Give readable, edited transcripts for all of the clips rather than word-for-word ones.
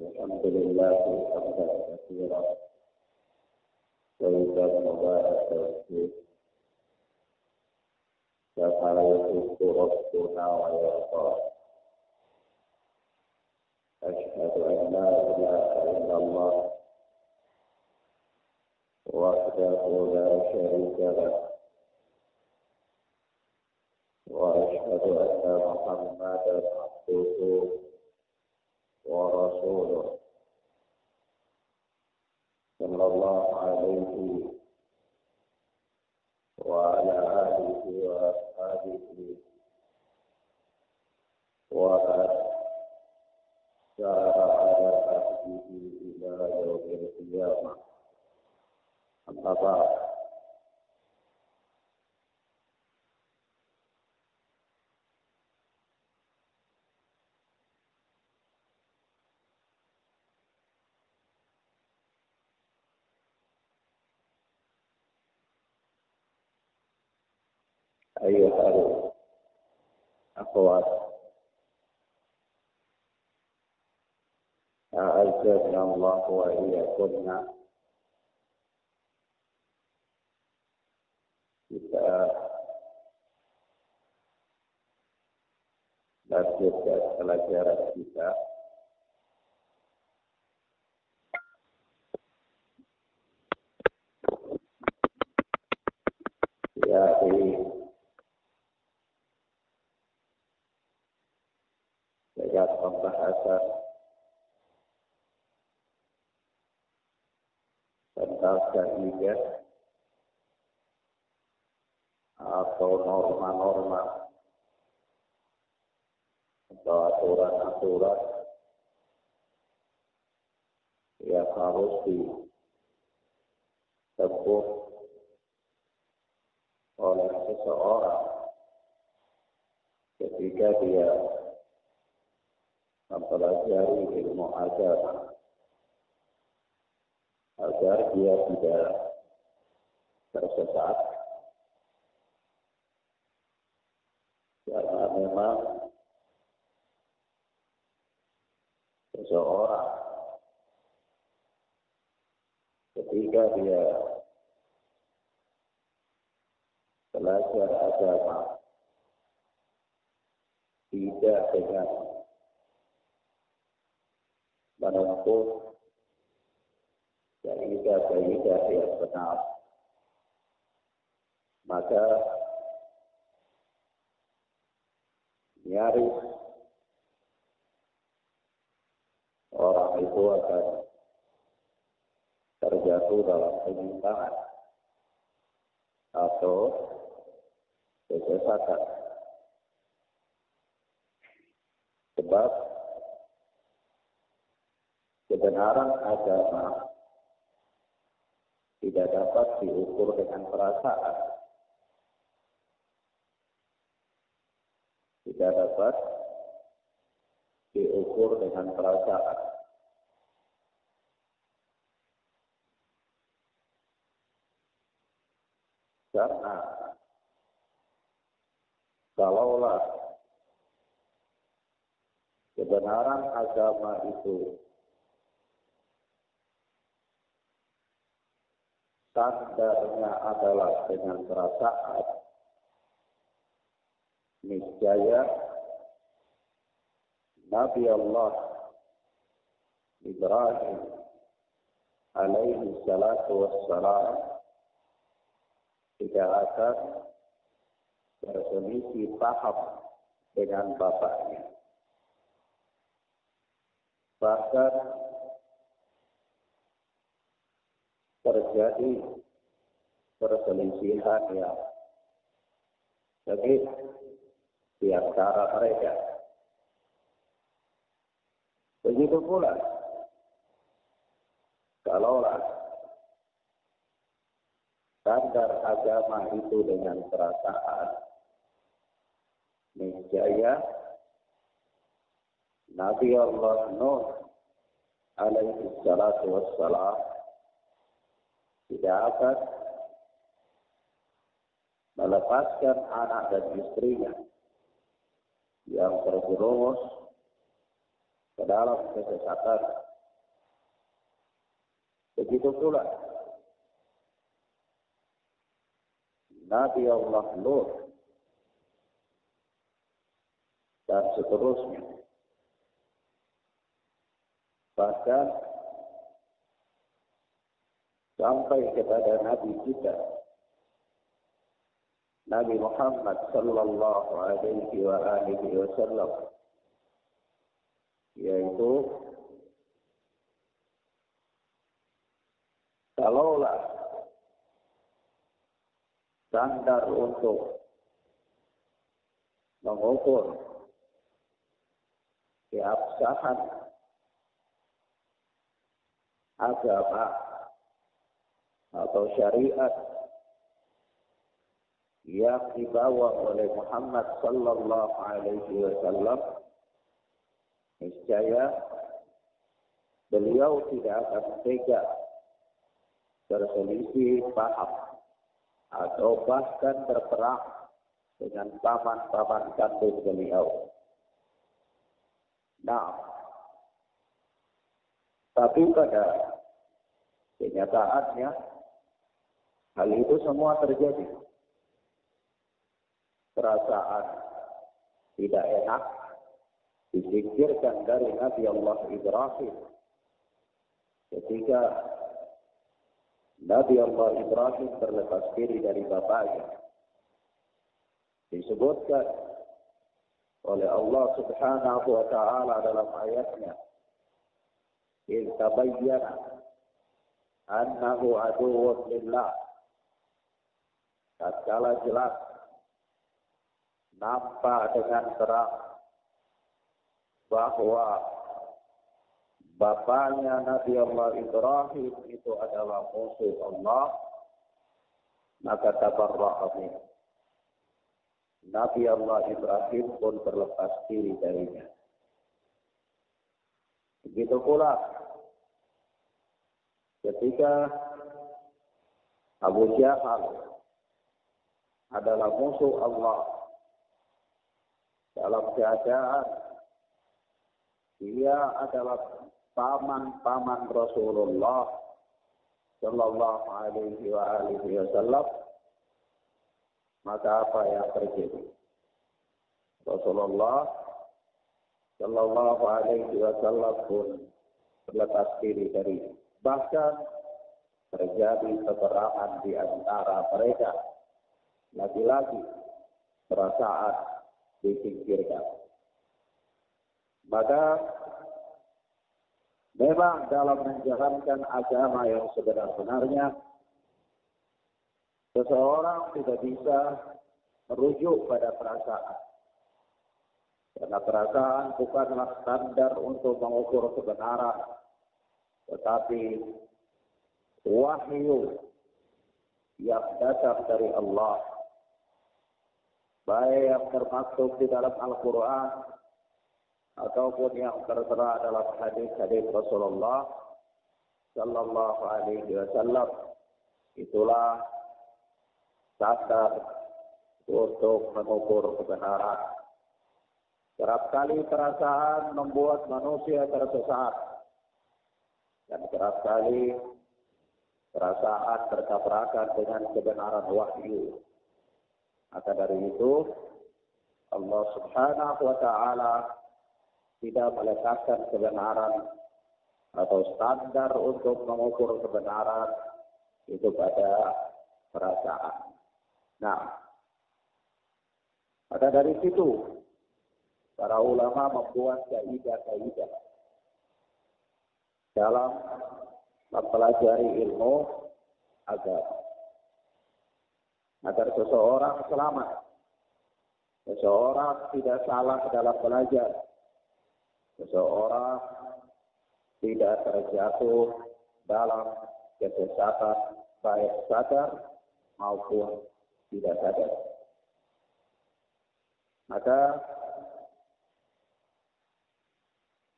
الحمد لله حمدا كثيرا طيبا مباركا فيه كما يحب ربنا ويرضى. أشهد أن لا إله إلا الله وحده لا شريك له، وأشهد أن محمدا عبده ورسوله صلى الله عليه وعلى آله وأصحابه ومن سار على نهجه إلى يوم القيامة. أما بعد، أيها الأخوات أعزنا الله وإياكم. Kita lanjutkan pelajaran kita dengan pembahasan tentang kaidah atau norma-norma atau aturan-aturan yang harus ditempuh oleh seseorang ketika dia mempelajari ilmu agama, agar dia tidak tersesat. Karena memang seseorang ketika dia belajar agama tidak dengan menempuh kaidah-kaidah yang benar, maka nyaris orang itu akan terjatuh dalam penyimpangan atau kesesatan. Sebab kebenaran agama tidak dapat diukur dengan perasaan, tidak dapat diukur dengan perasaan. Karena kalaulah kebenaran agama itu standarnya adalah dengan perasaan, niscaya Nabi Allah Ibrahim alaihi salatu wassalam tidak akan berselisih paham dengan bapaknya. Bahkan terjadi perselisihan yang sengit di antara mereka. Begitu pula kalaulah standar agama itu dengan perasaan, niscaya Nabi Allah Nuh alaihi salatu wassalam tidak akan melepaskan anak dan istrinya yang terjerumus ke dalam kesesatan Begitu pula Nabi Allah Lut dan seterusnya. Bahkan sampai kepada Nabi kita, Nabi Muhammad sallallahu alaihi wasallam, yaitu kalaulah standar untuk mengukur keabsahan agama atau syariat yang dibawa oleh Muhammad sallallahu alaihi wasallam, niscaya beliau tidak akan tega berselisih paham atau bahkan berperang dengan paman-paman kandung beliau. Nah, tapi pada kenyataannya hal itu semua terjadi. Perasaan tidak enak disingkirkan dari Nabi Allah Ibrahim ketika Nabi Allah Ibrahim berlepas diri dari bapaknya. Disebutkan oleh Allah Subhanahu wa taala dalam ayatnya, "Il tabayyana annahu aduwwun lillah." Tatkala jelas nampak dengan terang bahwa bapaknya Nabi Allah Ibrahim itu adalah musuh Allah, maka tabarra'a minhu. Nabi Allah Ibrahim pun terlepas diri darinya. Begitu pula ketika Abu Jahal adalah musuh Allah dalam keadaan dia adalah paman-paman Rasulullah sallallahu alaihi wasallam, maka apa yang terjadi? Rasulullah sallallahu alaihi wasallam pun berlepas diri dari, bahkan terjadi peperangan di antara mereka. Lagi-lagi perasaan disingkirkan. Maka memang dalam menjalankan agama yang sebenar-benarnya, seseorang tidak bisa merujuk pada perasaan. Karena perasaan bukanlah standar untuk mengukur kebenaran, tetapi wahyu yang datang dari Allah, baik yang termaktub di dalam Al-Quran ataupun yang tertera dalam hadis-hadis Rasulullah sallallahu alaihi wasallam, itulah standar untuk mengukur kebenaran. Kerap kali perasaan membuat manusia tersesat, dan kerap kali perasaan bertabrakan dengan kebenaran wahyu. Maka dari itu Allah Subhanahu wa taala tidak meletakkan kebenaran atau standar untuk mengukur kebenaran itu pada perasaan. Nah, maka dari situ para ulama membuat kaidah-kaidah dalam mempelajari ilmu agama agar seseorang selamat, seseorang tidak salah dalam belajar, seseorang tidak terjatuh dalam kesesatan baik sadar maupun tidak sadar. Maka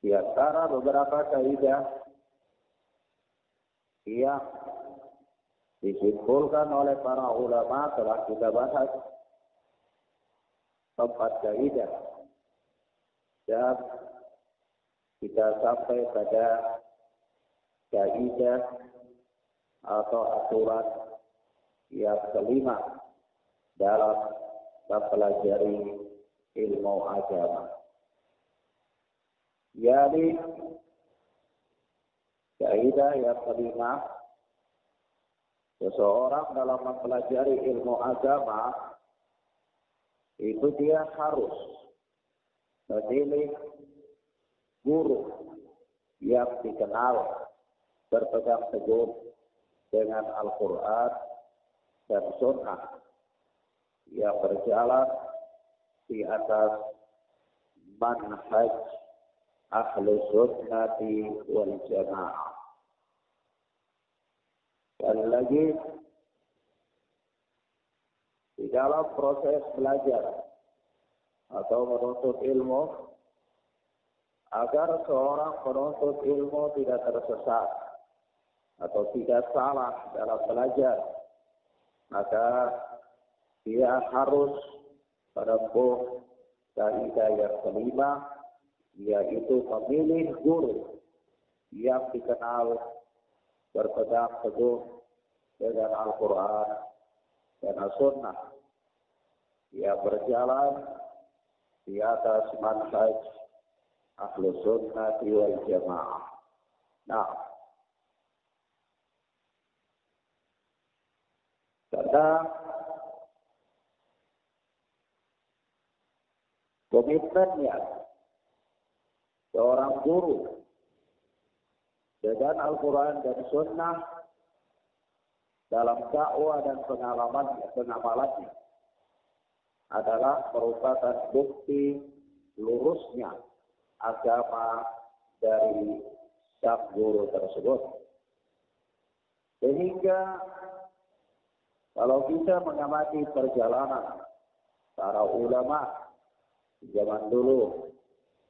di antara beberapa kaidah yang disimpulkan oleh para ulama telah kita bahas 4 kaidah, dan kita sampai pada kaidah atau aturan yang kelima dalam mempelajari ilmu agama. Jadi, kaidah yang kelima, seseorang dalam mempelajari ilmu agama itu dia harus memilih guru yang dikenal berpegang teguh dengan Al-Quran dan Sunnah, yang berjalan di atas manhaj ahlu sunnati wal jamaah. Dan lagi, di dalam proses belajar atau menuntut ilmu, agar seorang penuntut ilmu tidak tersesat atau tidak salah dalam belajar, maka dia harus menempuh kaidah yang kelima, yaitu memilih guru yang dikenal berpegang teguh dengan Al-Quran dan As-Sunnah, yang berjalan di atas manhaj ahlu sunnati wal jamaah. Nah, karena komitmennya seorang guru dengan Al-Quran dan Sunnah dalam dakwah dan pengamalannya adalah merupakan bukti lurusnya agama dari sang guru tersebut. Sehingga kalau kita mengamati perjalanan para ulama zaman dulu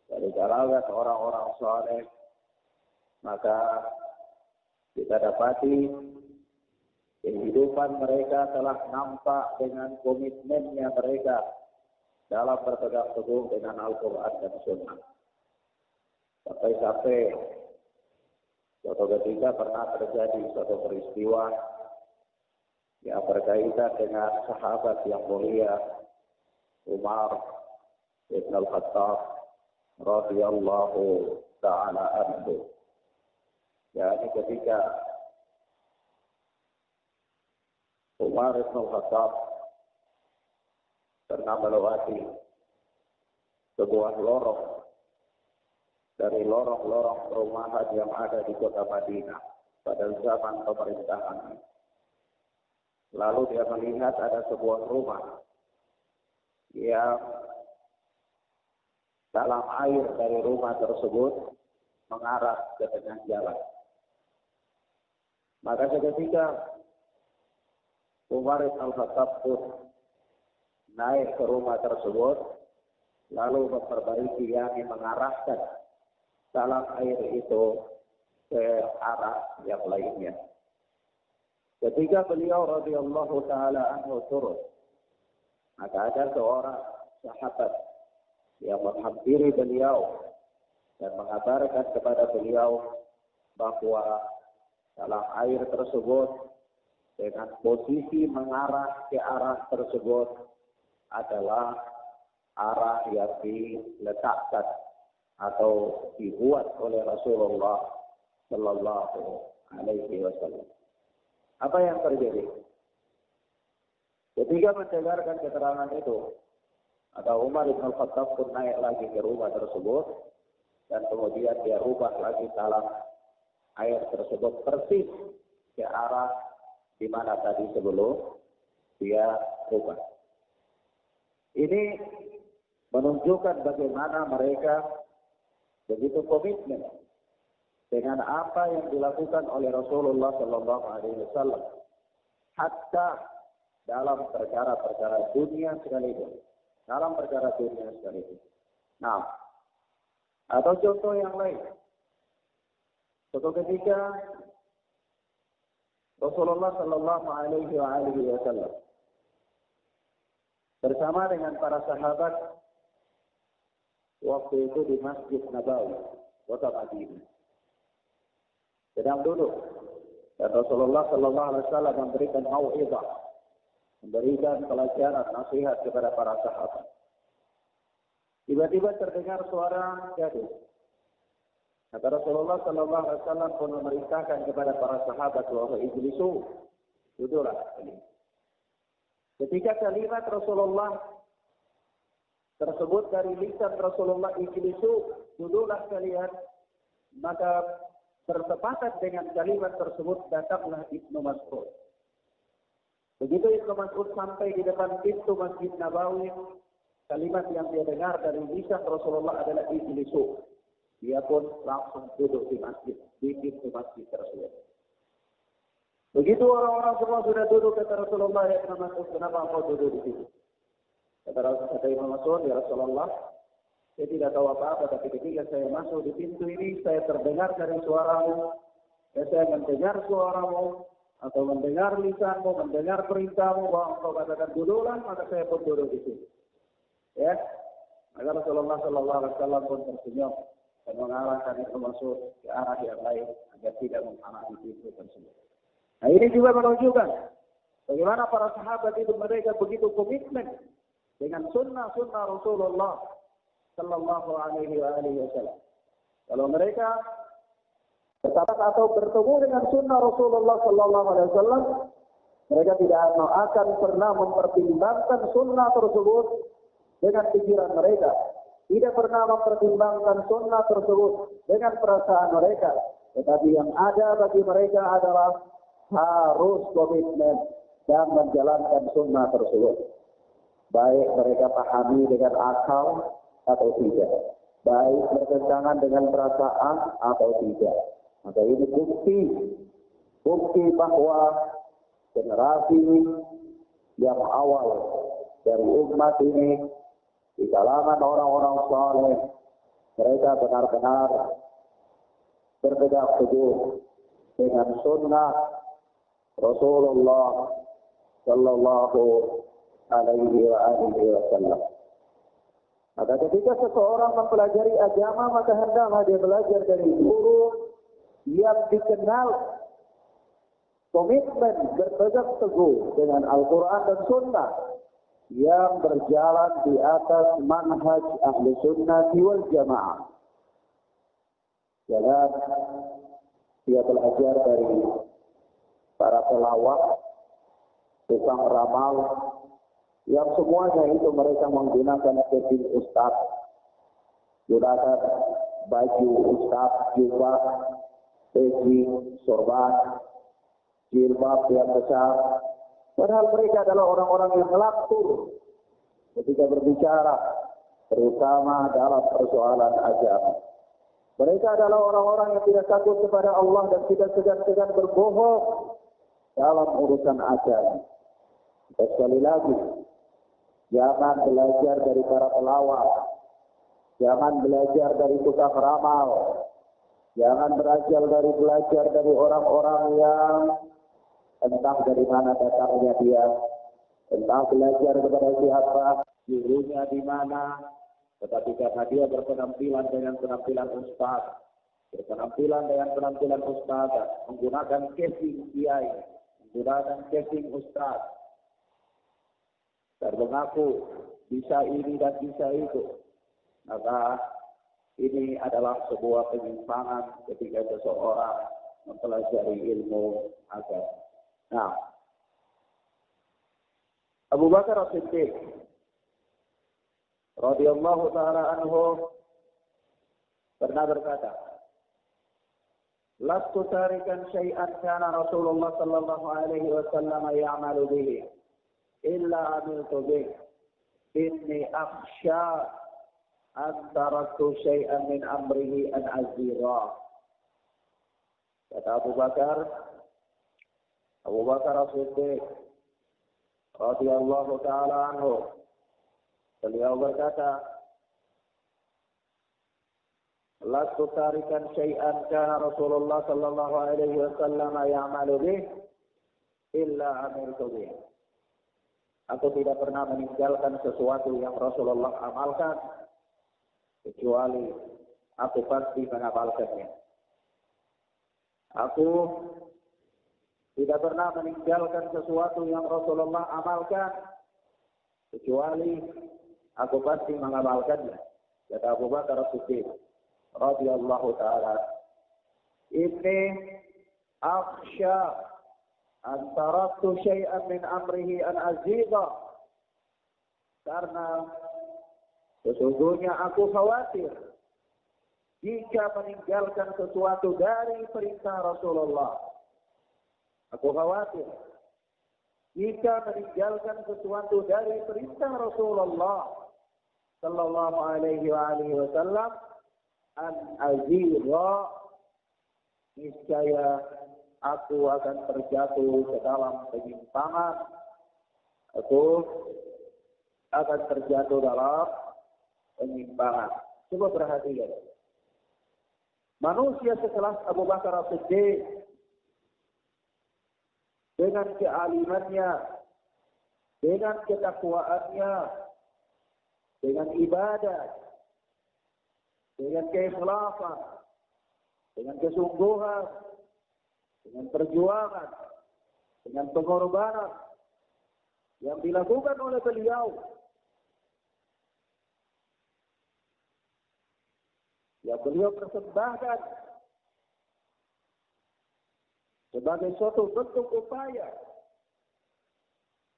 dari kalangan orang-orang saleh, maka kita dapati kehidupan mereka telah nampak dengan komitmennya mereka dalam berpegang teguh dengan Al-Quran dan Sunnah. Sampai-sampai suatu ketika pernah terjadi suatu peristiwa yang berkaitan dengan sahabat yang mulia Umar bin Al-Khattab radhiyallahu ta'ala anhu. Yani ketika Umar bin Al-Khattab pernah melewati sebuah lorong dari lorong-lorong perumahan yang ada di kota Madinah pada zaman pemerintahan. Lalu dia melihat ada sebuah rumah yang dalam air dari rumah tersebut mengarah ke tengah jalan. Maka seketika Umar bin Al-Khattab pun naik ke rumah tersebut, lalu memperbaiki, yakni mengarahkan dalam air itu ke arah yang lainnya. Ketika beliau radhiyallahu ta'ala anhu turun, maka ada seorang sahabat yang menghampiri beliau dan mengabarkan kepada beliau bahwa dalam air tersebut dengan posisi mengarah ke arah tersebut adalah arah yang diletakkan atau dibuat oleh Rasulullah Sallallahu Alaihi Wasallam. Apa yang terjadi? Ketika mendengarkan keterangan itu, ada Umar bin Al-Khattab pun naik lagi ke rumah tersebut dan kemudian dia rubah lagi dalam air tersebut persis ke arah di mana tadi sebelum dia rubah. Ini menunjukkan bagaimana mereka begitu komitmen dengan apa yang dilakukan oleh Rasulullah Sallallahu Alaihi Wasallam, hatta dalam perkara-perkara dunia sekalipun, Nah, atau contoh yang lain, suatu ketika Rasulullah Sallallahu Alaihi Wasallam bersama dengan para sahabat waktu itu di Masjid Nabawi, kota Madinah, sedang duduk Dan Rasulullah Sallallahu Alaihi Wasallam memberikan mau'izah, memberikan pelajaran, nasihat kepada para sahabat. Tiba-tiba terdengar suara gaduh. Maka Rasulullah Sallallahu Alaihi Wasallam pun memerintahkan kepada para sahabat bahwa ijlisu, duduklah. Ketika kalimat Rasulullah tersebut dari lisan Rasulullah, ijlisu, duduklah kalian, maka bertepatan dengan kalimat tersebut datanglah Ibnu Mas'ud. Begitu Ibnu Mas'ud sampai di depan pintu Masjid Nabawi, kalimat yang dia dengar dari lisan Rasulullah adalah ijlisu. Dia pun langsung duduk di masjid, di pintu masjid tersebut. Begitu orang-orang semua sudah duduk, kata Rasulullah, ya Ibnu Mas'ud, kenapa engkau duduk di situ? Kata Ibnu Mas'ud, ya Rasulullah, saya tidak tahu apa-apa, tapi ketika saya masuk di pintu ini, saya terdengar dari suaramu, ya saya mendengar suaramu, atau mendengar lisanmu, mendengar perintahmu, bahwa engkau katakan duduklah, maka saya pun duduk di situ. Ya, maka Rasulullah Sallallahu Alaihi Wasallam pun tersenyum dan mengarahkan Ibnu Mas'ud ke arah yang lain agar tidak menghalangi pintu tersebut. Nah, ini juga menunjukkan bagaimana para sahabat itu mereka begitu komitmen dengan sunnah-sunnah Rasulullah Sallallahu Alaihi Wasallam. Kalau mereka bersahabat atau bertemu dengan sunnah Rasulullah Sallallahu Alaihi Wasallam, mereka tidak akan pernah mempertimbangkan sunnah tersebut dengan pikiran mereka, tidak pernah mempertimbangkan sunnah tersebut dengan perasaan mereka. Tetapi yang ada bagi mereka adalah harus komitmen dan menjalankan sunnah tersebut. Baik mereka pahami dengan akal atau tidak, baik bertentangan dengan perasaan atau tidak. Maka ini bukti bahwa generasi yang awal dari umat ini di kalangan orang-orang saleh, mereka benar-benar berpegang teguh dengan sunnah Rasulullah Sallallahu Alaihi Wasallam. Maka ketika seseorang mempelajari agama, maka hendaklah dia belajar dari guru yang dikenal komitmen berpegang teguh dengan Al-Quran dan Sunnah, yang berjalan di atas manhaj ahli sunnah wal jamaah. Jangan dia belajar dari para pelawak, tukang ramal, yang semuanya itu mereka menggunakan keping ustaz, gunakan baju ustaz, jubah, peci, sorban, jilbab yang besar. Padahal mereka adalah orang-orang yang melapur ketika berbicara, terutama dalam persoalan agama. Mereka adalah orang-orang yang tidak takut kepada Allah dan tidak segan-segan berbohong dalam urusan agama. Dan sekali lagi, jangan belajar dari para pelawak, jangan belajar dari tukang ramal, jangan belajar dari orang-orang yang entah dari mana datangnya dia, entah belajar kepada siapa, gurunya di mana, tetapi karena dia berpenampilan dengan penampilan ustaz, menggunakan casing kiai, menggunakan casing ustaz, dan mengaku bisa ini dan bisa itu, maka ini adalah sebuah penyimpangan ketika seseorang mempelajari ilmu agama. Nah, Abu Bakar As-Siddiq radhiyallahu ta'ala anhu pernah berkata, "Lastu tarikan syai'an kana Rasulullah sallallahu alaihi wasallam ya'malu bihi illa amiltu bihi. Inni akhsha an taraktu syai'an min amrihi an azira." Kata Abu Bakar As-Siddiq radhiyallahu ta'ala anhu, beliau berkata, "Lastu tarikan syai'an kana Rasulullah sallallahu alaihi wasallam ya'malu bih illa amiltu bih." Aku tidak pernah meninggalkan sesuatu yang Rasulullah amalkan kecuali aku pasti mengamalkannya. Aku tidak pernah meninggalkan sesuatu yang Rasulullah amalkan, kecuali aku pasti mengamalkannya. Kata Abu Bakar As-Siddiq radhiyallahu taala, "Inni akhsha an taraktu syai'an min amrihi an azida." Karena sesungguhnya aku khawatir jika meninggalkan sesuatu dari perintah Rasulullah. Aku khawatir jika meninggalkan sesuatu dari perintah Rasulullah sallallahu alaihi wasallam an azira, niscaya aku akan terjatuh ke dalam penyimpangan. Aku akan terjatuh dalam penyimpangan. Coba perhatikan. Manusia sekelas Abu Bakar As-Siddiq dengan kealimannya, dengan ketakwaannya, dengan ibadah, dengan keikhlasan, dengan kesungguhan, dengan perjuangan, dengan pengorbanan yang dilakukan oleh beliau, yang beliau persembahkan sebagai suatu bentuk upaya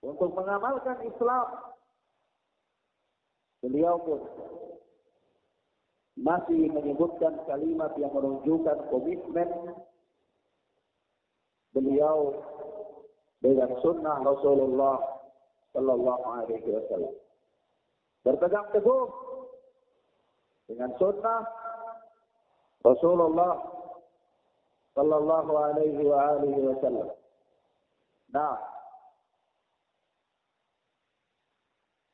untuk mengamalkan Islam. Beliau pun masih menyebutkan kalimat yang menunjukkan komitmen beliau dengan sunnah Rasulullah sallallahu alaihi wasallam. Berpegang teguh dengan sunnah Rasulullah sallallahu alaihi wasallam. Nah,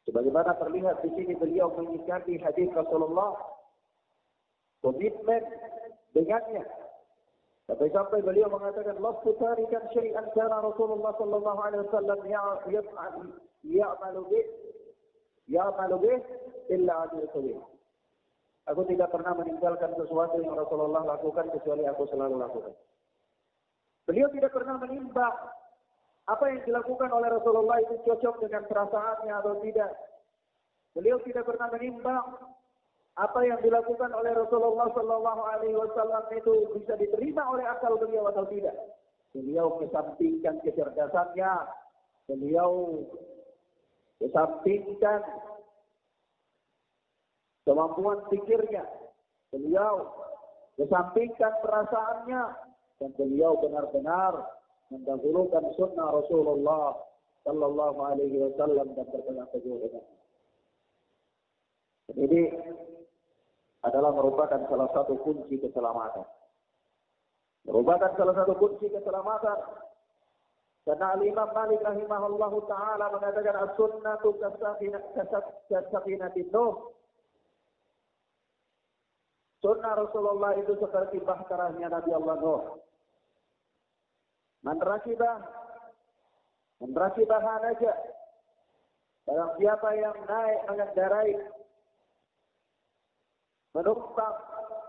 sebagaimana terlihat di sini beliau mengingkari hadis Rasulullah, komitmen dengannya. Sampai beliau mengatakan, "Lastu tarikan syai'an kana Rasulullah sallallahu alaihi wasallam ya'malu bih illa amiltu bih." Aku tidak pernah meninggalkan sesuatu yang Rasulullah lakukan kecuali aku selalu lakukan. Beliau tidak pernah menimbang apa yang dilakukan oleh Rasulullah itu cocok dengan perasaannya atau tidak. Beliau tidak pernah menimbang apa yang dilakukan oleh Rasulullah sallallahu alaihi wasallam itu bisa diterima oleh akal beliau atau tidak. Beliau kesampingkan kecerdasannya, beliau kesampingkan kemampuan pikirnya, beliau kesampingkan perasaannya, dan beliau benar-benar mendahulukan sunnah Rasulullah sallallahu alaihi wasallam dan berpegang teguh dengannya. Ini adalah merupakan salah satu kunci keselamatan. Merupakan salah satu kunci keselamatan. Karena Imam Malik rahimahullahu taala mengatakan as-sunnatu kasafinatin nuh. Sunnah Rasulullah itu seperti bahtaranya Nabi Allah Nuh. Man rakibah naja. Barang siapa yang naik mengendarai, menumpang,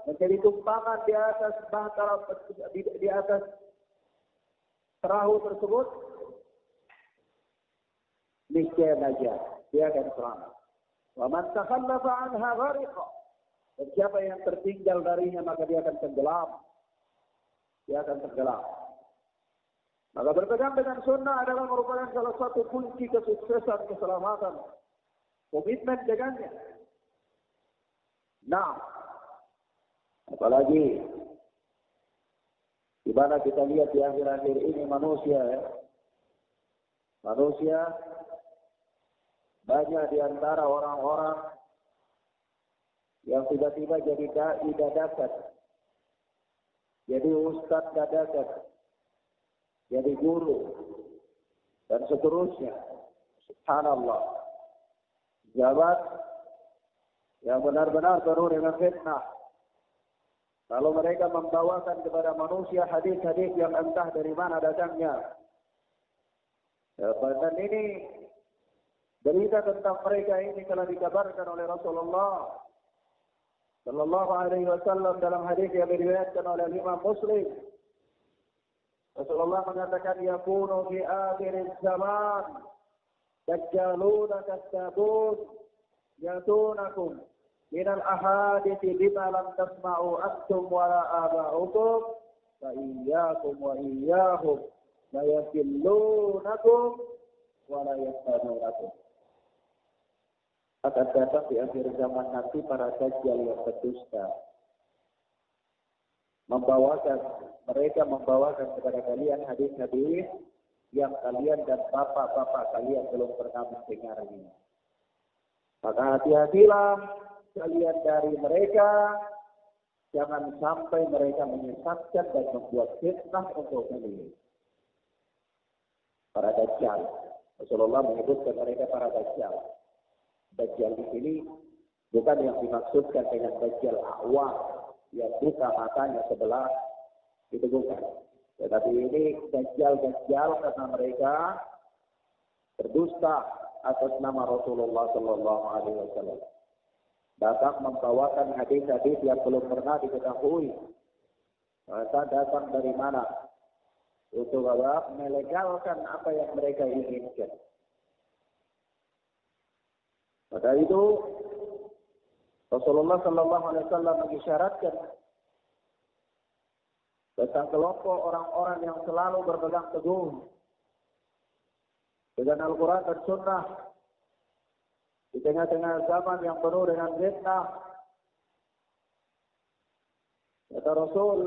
menjadi tumpangan di atas bahtera, di atas perahu tersebut, niscaya naja, dia akan selamat. Wa man takhallafa anha ghariqa. Dan siapa yang tertinggal darinya maka dia akan tenggelam. Dia akan tenggelam. Maka berpegang dengan sunnah adalah merupakan salah satu kunci kesuksesan, keselamatan. Komitmen dengannya. Nah, apalagi di mana kita lihat di akhir-akhir ini manusia banyak di antara orang-orang yang tiba-tiba jadi dai dadakan, jadi ustaz dadakan, jadi guru, dan seterusnya. Subhanallah. Jabat yang benar-benar penuh dengan fitnah. Lalu mereka membawakan kepada manusia hadis-hadis yang entah dari mana datangnya. Dan ini berita tentang mereka ini telah dikabarkan oleh Rasulullah sallallahu alaihi wasallam dalam hadis yang diriwayatkan oleh Imam Muslim Rasulullah mengatakan yakunu fi akhir zaman dajjaluna kazzabun yatunakum minal ahadithi bima lam tasma'u antum wala aba'ukum fa iyyakum wa iyyahum la yakillunakum wa la yastanunakum. Akan datang di akhir zaman nanti para dajjal yang berdusta, mereka membawakan kepada kalian hadis-hadis yang kalian dan bapak-bapak kalian belum pernah mendengarnya. Maka hati-hatilah kalian dari mereka, jangan sampai mereka menyesatkan dan membuat fitnah untuk kalian. Para dajjal, Rasulullah menyebutkan mereka para dajjal. Dajjal di sini bukan yang dimaksudkan dengan dajjal awam yang buka matanya sebelah, itu bukan. Tetapi ini dajjal karena mereka berdusta atas nama Rasulullah Sallallahu Alaihi Wasallam. Datang membawakan hadis-hadis yang belum pernah diketahui. Mereka datang dari mana? Untuk melegalkan apa yang mereka inginkan. Maka itu Rasulullah Sallallahu Alaihi Wasallam mengisyaratkan tentang kelompok orang-orang yang selalu berpegang teguh dengan Al-Quran dan Sunnah di tengah-tengah zaman yang penuh dengan fitnah. Kata Rasul,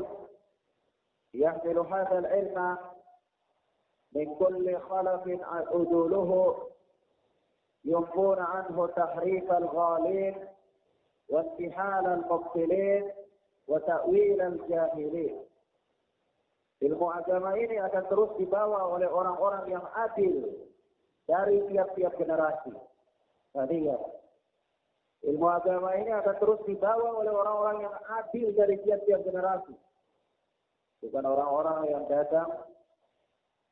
yahmilu hadzal ilma min kulli khalafin uduluhu ينفون عنه تحريف الغالين وانتحال المبطلين وتأويل الجاهلين. Ilmu agama ini akan terus dibawa oleh orang-orang yang adil dari tiap-tiap generasi. Tadi ya, ilmu agama ini akan terus dibawa oleh orang-orang yang adil dari tiap-tiap generasi. Bukan orang-orang yang datang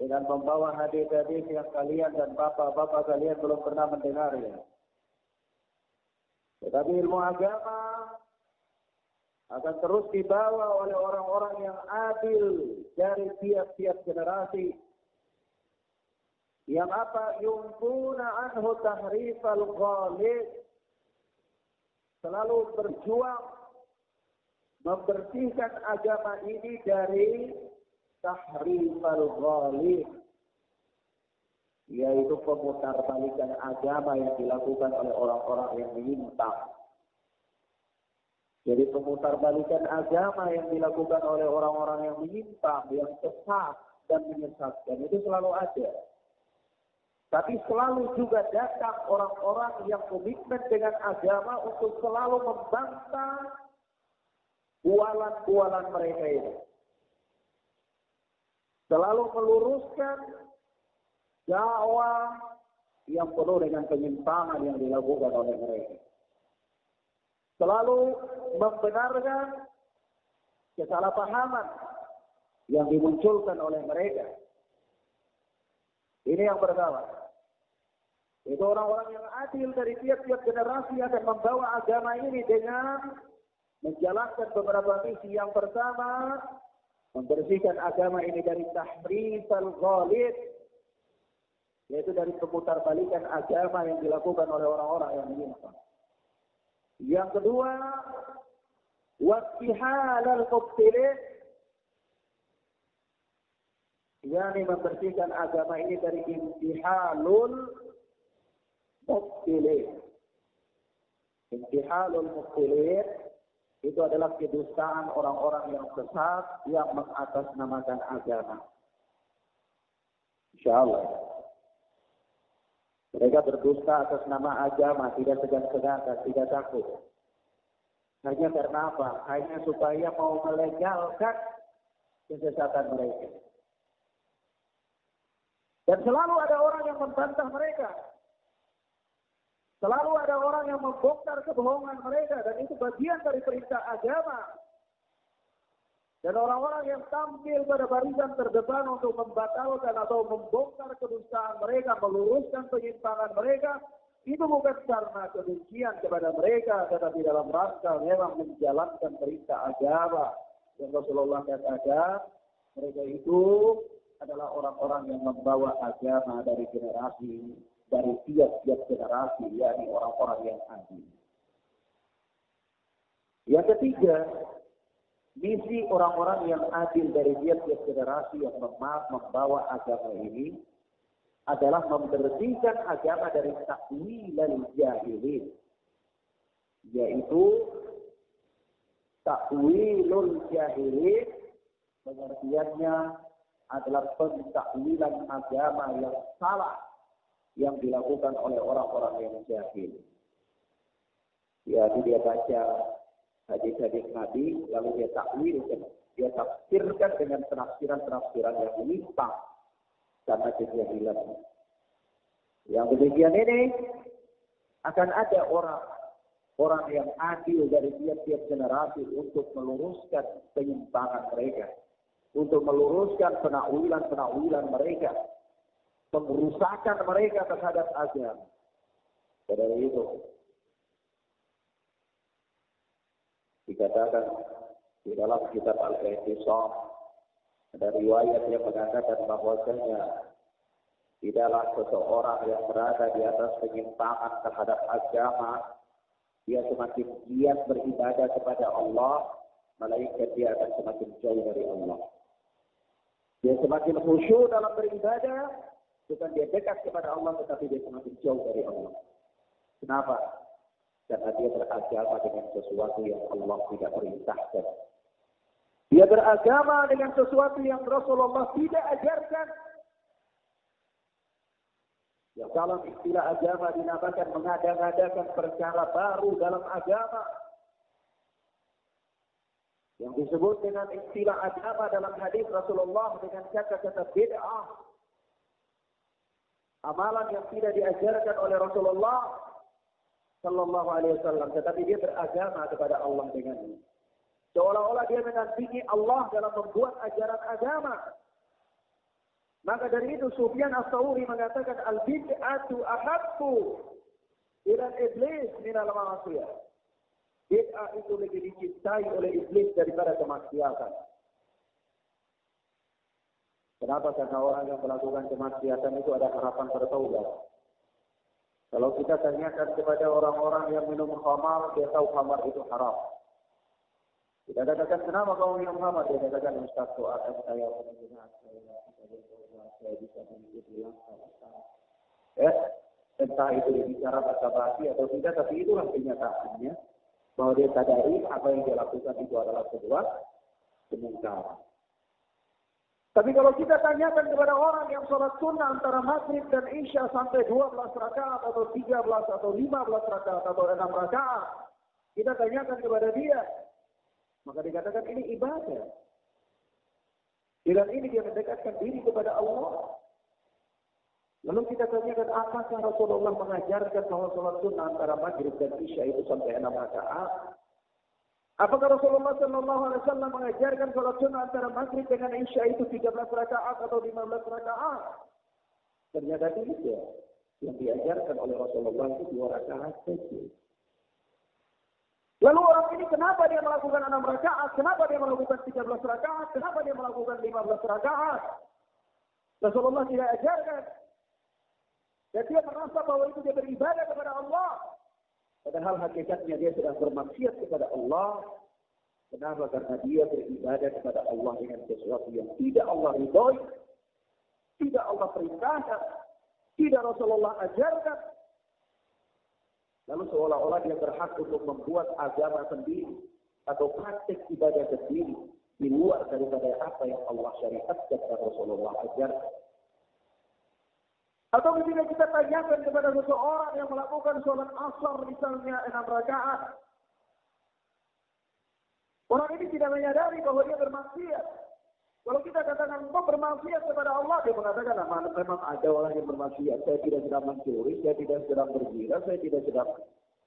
dengan membawa hadis-hadis yang kalian dan bapak-bapak kalian belum pernah mendengarnya. Tetapi ilmu agama akan terus dibawa oleh orang-orang yang adil dari tiap-tiap generasi. Yang apa? Yumfuna anhu tahrifal ghalib. Selalu berjuang membersihkan agama ini dari tahrifal ghalib, yaitu pemutarbalikan agama yang dilakukan oleh orang-orang yang menyimpang. Jadi pemutarbalikan agama yang dilakukan oleh orang-orang yang menyimpang, yang sesat dan menyesatkan itu selalu ada. Tapi selalu juga datang orang-orang yang komitmen dengan agama untuk selalu membantah bualan-bualan mereka ini. Selalu meluruskan dakwah yang penuh dengan penyimpangan yang dilakukan oleh mereka. Selalu membenarkan kesalahpahaman yang dimunculkan oleh mereka. Ini yang pertama. Itu orang-orang yang adil dari tiap-tiap generasi akan membawa agama ini dengan menjalankan beberapa misi. Yang pertama, membersihkan agama ini dari tahrifal ghalib, yaitu dari pemutarbalikan agama yang dilakukan oleh orang-orang yang menyimpang. Yang kedua, wattihalal mubtilin, yakni membersihkan agama ini dari intihalul mubtilin. Intihalul mubtilin itu adalah kedustaan orang-orang yang sesat yang mengatasnamakan agama. Insyaallah. Mereka berdusta atas nama agama, tidak segan-segan dan tidak takut. Hanya karena apa? Hanya supaya mau melegalkan kesesatan mereka. Dan selalu ada orang yang membantah mereka. Selalu ada orang yang membongkar kebohongan mereka, dan itu bagian dari perintah agama. Dan orang-orang yang tampil pada barisan terdepan untuk membatalkan atau membongkar kedustaan mereka, meluruskan penyimpangan mereka, itu bukan karena kebencian kepada mereka, tetapi dalam rangka memang menjalankan perintah agama. Yang Rasulullah katakan, Mereka itu adalah orang-orang yang membawa agama dari generasi, dari tiap-tiap generasi, yakni orang-orang yang adil. Yang ketiga, misi orang-orang yang adil dari tiap-tiap generasi yang membawa agama ini adalah membersihkan agama dari takwilal jahilin, yaitu takwilul jahilin pengertiannya adalah pentakwilan agama yang salah yang dilakukan oleh orang-orang yang jahil. Yaitu dia baca hadis-hadis Nabi, lalu dia takwilkan, dia tafsirkan dengan penafsiran-penafsiran yang menyimpang karena kejahilan. Yang demikian ini akan ada orang yang adil dari tiap-tiap generasi untuk meluruskan penyimpangan mereka, untuk meluruskan penakwilan mereka, pengerusakan mereka terhadap agama. Dari itu dikatakan di dalam kitab Al-Ihtisam ada riwayat yang mengatakan bahwasanya tidaklah seseorang yang berada di atas penyimpangan terhadap agama, dia semakin giat beribadah kepada Allah, malaikat dia akan semakin jauh dari Allah. Dia semakin khusyuk dalam beribadah, bukan dia dekat kepada Allah, tetapi dia semakin jauh dari Allah. Kenapa? Karena dia beragama dengan sesuatu yang Allah tidak perintahkan. Dia beragama dengan sesuatu yang Rasulullah tidak ajarkan. Yang dalam istilah agama dinamakan mengada-ngadakan perkara baru dalam agama. Yang disebut dengan istilah agama dalam hadis Rasulullah dengan kata-kata bid'ah. Amalan yang tidak diajarkan oleh Rasulullah Sallallahu Alaihi Wasallam, tetapi dia beragama kepada Allah dengannya. Seolah-olah dia menandingi Allah dalam membuat ajaran agama. Maka dari itu Sufyan Ats-Tsauri mengatakan al-bid'atu ahabbu ila iblis min al-ma'siyah. Bid'ah itu lebih dicintai oleh iblis daripada kemaksiatan. Kenapa? Karena orang yang melakukan kemaksiatan itu ada harapan bertaubat. Kalau kita tanyakan kepada orang-orang yang minum khamar, dia tahu khamar itu haram. Kita katakan, kenapa kau minum khamar? Dia katakan, Ustaz, doakan saya mengingat saya bisa mengikuti langkah. Entah itu bicara bahasa basi atau tidak, tapi itulah kenyataannya. Bahwa dia sadari apa yang dia lakukan itu adalah sebuah kemungkaran. Tapi kalau kita tanyakan kepada orang yang sholat sunnah antara maghrib dan isya sampai 12 rakaat atau 13 atau 15 rakaat atau 6 rakaat, kita tanyakan kepada dia, maka dikatakan ini ibadah. Dengan ini dia mendekatkan diri kepada Allah. Lalu kita tanyakan, apakah Rasulullah mengajarkan bahwa sholat sunnah antara maghrib dan isya itu sampai 6 rakaat? Apakah Rasulullah Sallallahu Alaihi Wasallam mengajarkan sholat sunnah antara maghrib dengan isya itu 13 rakaat atau 15 rakaat? Ternyata tidak. Yang diajarkan oleh Rasulullah itu 2 rakaat saja. Lalu orang ini kenapa dia melakukan 6 rakaat? Kenapa dia melakukan 13 rakaat? Kenapa dia melakukan 15 rakaat? Rasulullah tidak ajarkan. Dan dia merasa bahwa itu dia beribadah kepada Allah. Padahal hakikatnya dia sedang bermaksiat kepada Allah. Kenapa? Karena dia beribadah kepada Allah dengan sesuatu yang tidak Allah ridhoi, tidak Allah perintahkan, tidak Rasulullah ajarkan. Lalu seolah-olah dia berhak untuk membuat agama sendiri atau praktik ibadah sendiri di luar daripada apa yang Allah syariatkan dan Rasulullah ajarkan. Atau ketika kita tanyakan kepada seseorang yang melakukan sholat asar misalnya 6 rakaat. Orang ini tidak menyadari bahwa dia bermaksiat. Kalau kita katakan kau bermaksiat kepada Allah, dia mengatakan memang ada orang yang bermaksiat. Saya tidak sedang mencuri, saya tidak sedang berzina, saya tidak sedang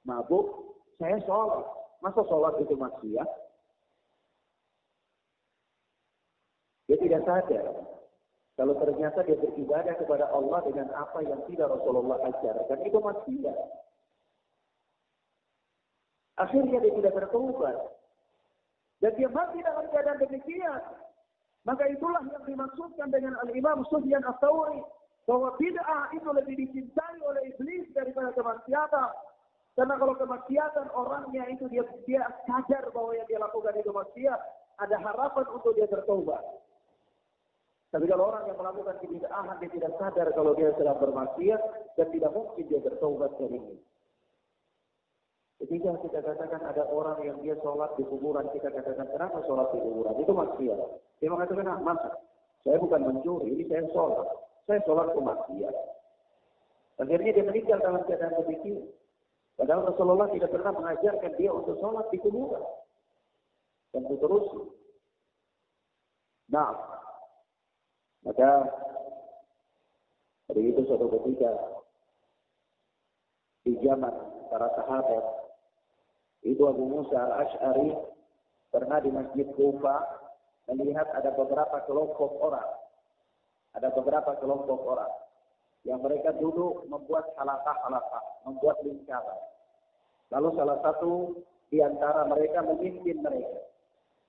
mabuk. Saya sholat. Masa sholat itu maksiat? Dia tidak sadar. Kalau ternyata dia beribadah kepada Allah dengan apa yang tidak Rasulullah ajarkan, itu maksiat. Akhirnya dia tidak bertobat. Dan dia mati dalam keadaan demikian. Maka itulah yang dimaksudkan dengan Al-Imam Sufyan Ats-Tsauri, bahwa bid'ah itu lebih dicintai oleh iblis daripada kemaksiatan. Karena kalau kemaksiatan orangnya itu dia sadar bahwa yang dia lakukan itu maksiat, ada harapan untuk dia bertobat. Tapi kalau orang yang melakukan kebid'ahan, dia tidak sadar kalau dia sedang bermaksiat dan tidak mungkin dia bertobat dari ini. Ketika kita katakan ada orang yang dia sholat di kuburan, kita katakan kenapa sholat di kuburan? Itu maksiat. Dia mengatakan, masa saya bukan mencuri, ini saya sholat. Saya sholat ke maksiat. Akhirnya dia meninggal dalam keadaan demikian. Padahal Rasulullah tidak pernah mengajarkan dia untuk sholat di kuburan. Dan seterusnya. Nah, maka dari itu suatu ketika di zaman para sahabat, itu Abu Musa Al-Asy'ari pernah di Masjid Kufa melihat ada beberapa kelompok orang. Ada beberapa kelompok orang yang mereka duduk membuat halaqah-halaqah, membuat lingkaran. Lalu salah satu di antara mereka memimpin mereka.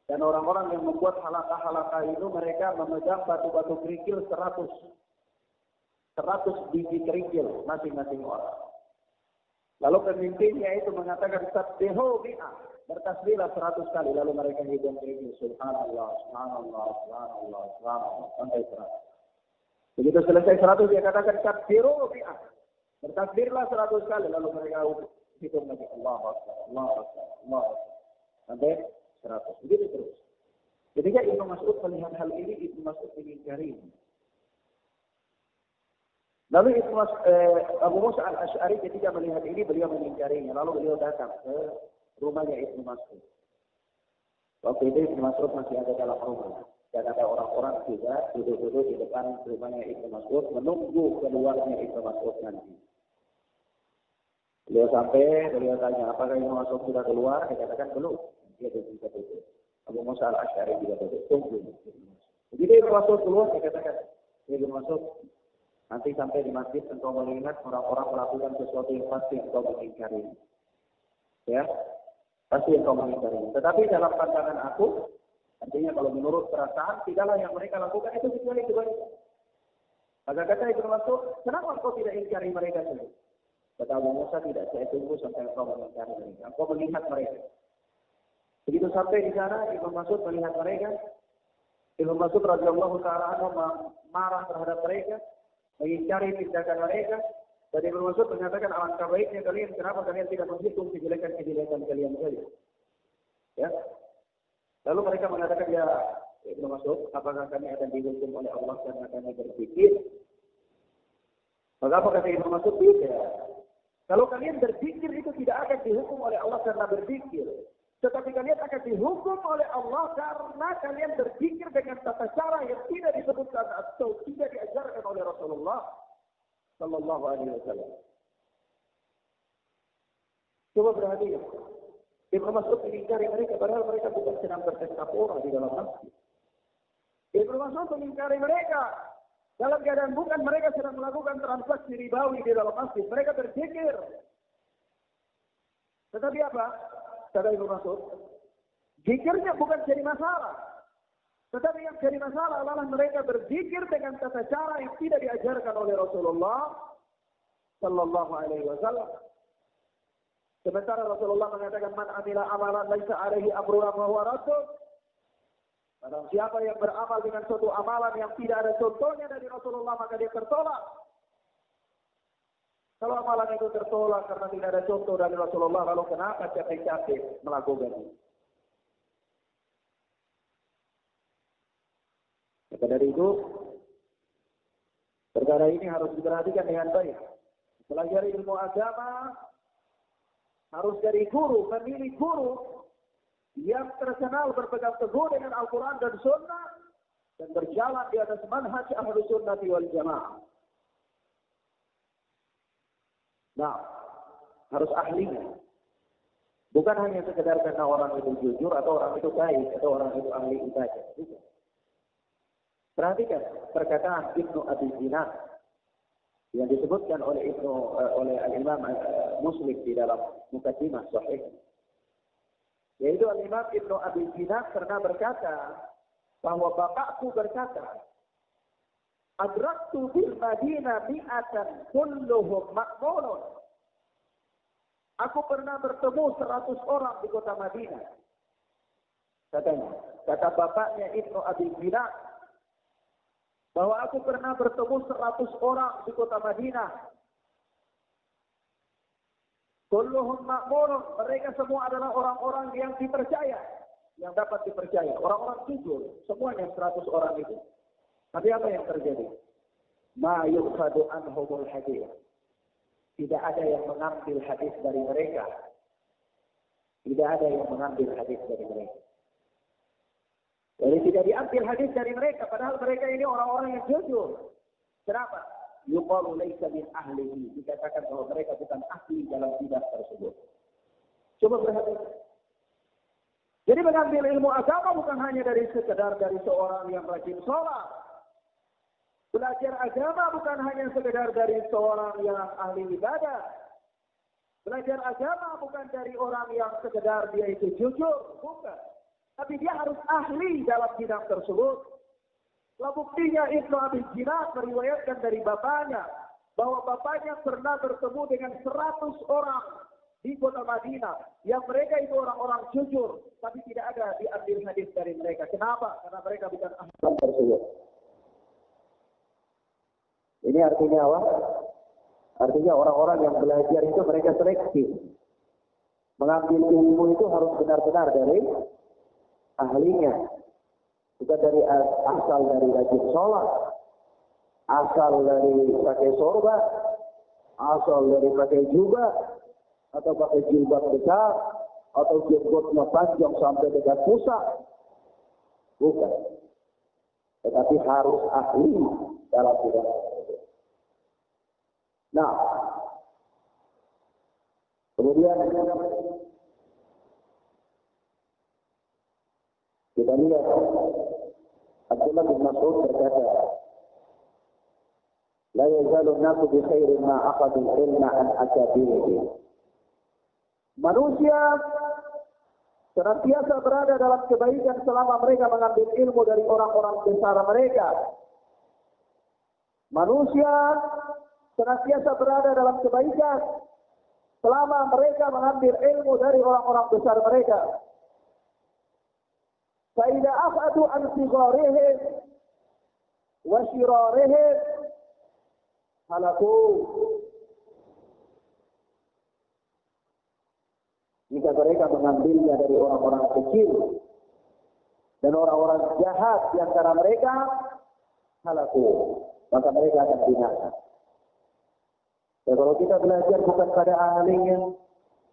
Dan orang-orang yang membuat halaqah-halaqah itu mereka memegang batu-batu kerikil 100 biji kerikil masing-masing orang. Lalu pemimpinnya itu mengatakan sabbihu mi'ah, bertasbihlah 100 kali. Lalu mereka hitung kerikil, subhanallah, subhanallah, subhanallah, subhanallah, sampai 100. Begitu selesai 100 dia katakan sabbiru mi'ah, bertasbihlah 100 kali. Lalu mereka hitung lagi, Allahu Akbar, Allahu Akbar, Allahu Akbar, sampai 100. Begitu terus. Ketika Ibnu Mas'ud melihat hal ini, Ibnu Mas'ud mengingkari. Lalu Abu Musa Al-Asy'ari ketika melihat ini, beliau mengingkarinya. Lalu beliau datang ke rumahnya Ibnu Mas'ud. Waktu itu Ibnu Mas'ud masih ada dalam rumah. Dan ada orang-orang juga duduk-duduk di depan rumahnya Ibnu Mas'ud menunggu keluarnya Ibnu Mas'ud nanti. Beliau sampai, beliau tanya, apakah Ibnu Mas'ud sudah keluar? Dia katakan belum. Dia duduk. Abu Musa Al-Asy'ari juga duduk. Tunggu. Begitu Ibnu Mas'ud keluar, dia katakan, Ibnu Mas'ud, nanti sampai di masjid engkau melihat orang-orang melakukan sesuatu yang pasti engkau mengingkari. Ya, pasti engkau mengingkari. Tetapi dalam pandangan aku, artinya kalau menurut perasaan, tidaklah yang mereka lakukan itu kecuali kebaikan. Maka kata Ibnu Mas'ud, kenapa engkau tidak ingkari mereka sendiri? Kata Abu Musa, tidak, saya tunggu sampai engkau mengingkari mereka. Engkau melihat mereka. Begitu sampai di sana, Ibnu Mas'ud melihat mereka. Ibnu Mas'ud radhiyallahu ta'ala anhu marah terhadap mereka, mengingkari tindakan mereka. Dan Ibnu Mas'ud menyatakan, alangkah baiknya kalian, kenapa kalian tidak menghitung kejelekan-kejelekan kalian saja? Ya. Lalu mereka mengatakan, ya Ibnu Mas'ud, apakah kami akan dihukum oleh Allah karena kami berpikir? Maka apa kata Ibnu Mas'ud? Tidak. Kalau kalian berpikir itu tidak akan dihukum oleh Allah karena berpikir. Tetapi kalian akan dihukum oleh Allah karena kalian berpikir dengan tata cara yang tidak disebutkan atau tidak diajarkan oleh Rasulullah Sallallahu Alaihi Wasallam. Coba perhatikan. Ibnu Mas'ud mengingkari mereka, padahal mereka bukan sedang berpesta pora di dalam masjid. Ibnu Mas'ud mengingkari mereka dalam keadaan bukan mereka sedang melakukan transaksi ribawi di dalam masjid. Mereka berzikir. Tetapi apa? Kata Ibnu Mas'ud, zikirnya bukan jadi masalah. Tetapi yang jadi masalah adalah mereka berzikir dengan tata cara yang tidak diajarkan oleh Rasulullah Sallallahu Alaihi Wasallam. Sementara Rasulullah mengatakan, man amila amalan laisa alaihi amruna fahuwa raddun. Barang siapa yang beramal dengan suatu amalan yang tidak ada contohnya dari Rasulullah, maka dia tertolak. Kalau amalan itu tertolak karena tidak ada contoh dari Rasulullah, lalu kenapa capek-capek melakukannya? Maka dari itu, perkara ini harus diperhatikan dengan baik. Pelajari ilmu agama harus dari guru, memilih guru yang terkenal berpegang teguh dengan Al-Quran dan Sunnah dan berjalan di atas manhaj Ahlus Sunnah wal Jamaah. Nah, harus ahlinya. Bukan hanya sekedar karena orang itu jujur atau orang itu baik atau orang itu ahli ibadah. Bukan. Perhatikan perkataan Ibnu Abi Dinar yang disebutkan oleh Al-Imam Muslim di dalam Muqaddimah Sahih. Yaitu Al-Imam Ibnu Abi Dinar pernah berkata, bahwa bapakku berkata, adraktu bil Madinah mi'atan kulluhum ma'munun. Aku pernah bertemu 100 orang di kota Madinah. Katanya, kata bapaknya Ibnu Abi Jinnah, bahwa aku pernah bertemu 100 orang di kota Madinah. Kulluhum ma'munun, mereka semua adalah orang-orang yang dipercaya, yang dapat dipercaya, orang-orang jujur, semuanya 100 orang itu. Tapi apa yang terjadi? Ma yukhadu anhumul hadis. Tidak ada yang mengambil hadis dari mereka. Tidak ada yang mengambil hadis dari mereka. Jadi tidak diambil hadis dari mereka, padahal mereka ini orang-orang yang jujur. Kenapa? Yuqalu laysa min ahlihi, dikatakan bahwa mereka bukan ahli dalam bidang tersebut. Coba perhatikan. Jadi mengambil ilmu agama bukan hanya dari sekedar dari seorang yang rajin sholat. Belajar agama bukan hanya sekedar dari seorang yang ahli ibadah. Belajar agama bukan dari orang yang sekedar dia itu jujur, bukan. Tapi dia harus ahli dalam bidang tersebut. Lah buktinya Ibnu Abi Jinnah meriwayatkan dari bapaknya bahwa bapaknya pernah bertemu dengan 100 orang di kota Madinah yang mereka itu orang-orang jujur, tapi tidak ada diambil hadis dari mereka. Kenapa? Karena mereka bukan ahli tersebut. Ini artinya apa? Artinya orang-orang yang belajar itu mereka seleksi. Mengambil ilmu itu harus benar-benar dari ahlinya. Bukan dari asal dari rajin sholat, asal dari pakai sorban, asal dari pakai jubah, atau pakai jilbab besar, atau jenggotnya panjang sampai dekat pusat. Bukan. Tetapi harus ahli dalam bidang tersebut. Nah, kemudian kita lihat Abdullah bin Mas'ud berkata, la yazalu an-nasu bi khairin ma aqadu ilma an akabirihi. Manusia senantiasa berada dalam kebaikan selama mereka mengambil ilmu dari orang-orang besar mereka. Manusia senantiasa berada dalam kebaikan selama mereka mengambil ilmu dari orang-orang besar mereka. فإذا أخذوا عن صغارهم وشرارهم هلكوا. Jika mereka mengambilnya dari orang-orang kecil dan orang-orang jahat di antara mereka, halaku, maka mereka akan binasa. Ya, kalau kita belajar bukan pada ahlinya,